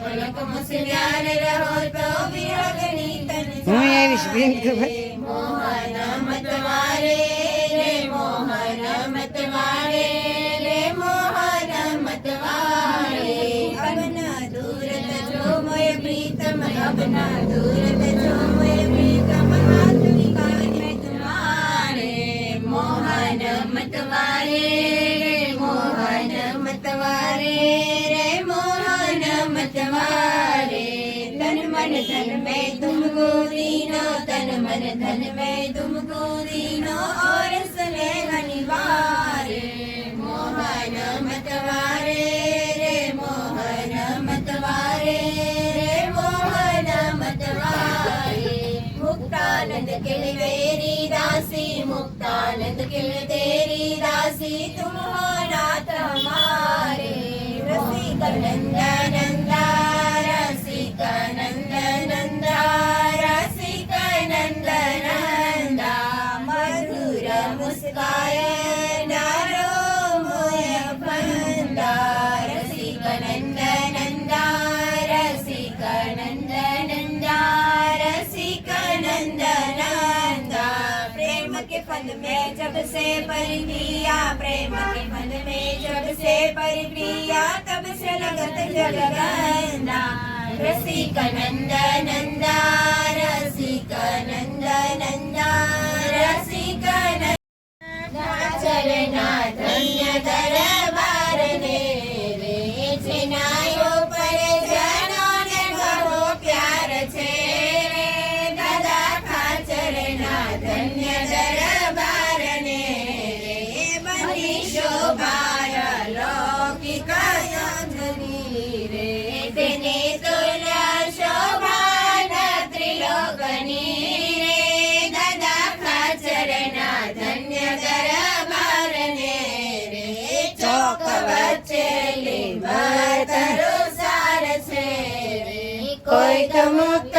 पलक मुस्लियान रहो तो विरगनी तन હું આવીશ બેન ખબર मोहन मतवारे रे मोहन मतवारे रे मोहन मतवारे अब न दूर तजो मोय प्रीतम अब न दूर तजो मोय प्रीतम हाथ निकाल मैं तुम्हारे मोहन मतवारे रे मोहन मतवारे रे मोहन मतवारे तन मन धन में तुमको दीनो तन मन धन में तुमको दीनो और स्नेह निवारे मोहन मतवारे रे मोहन मतवारे रे मोहन मतवारे मुक्तानंद किल तेरी दासी मुक्तानंद किल तेरी दासी तुम हो नाथ हमारे रसिक नंदन नंदा रसिक नंदन नंदा रसिक नंदन नंदा मधुर मुस्कान नारो मोय फंदा रसिक नंदन नंदा रसिक नंदन नंदा रसिक नंदन नंदा प्रेम के फल में जब से परिक्रिया प्रेम के फल में जब से परिक्रिया तब से लगत जगगंदा रसिक नंदन नंदा रसिक नंदन नंदा रसिक नंदा चरना धन्य दरबार ने रे चिनायो पर जनो ने घणो प्यार छे रे दादा खाचरना धन्य दरबार ने रे बनी शोभाय लौकिक धनी रे तेने तुल्या शोभान त्रिलोकनी रे दादा खाचरना धन्य दरबार ने रे चौक वच्चे લીંબર સાર છે રે કોઈ તો મુક્ત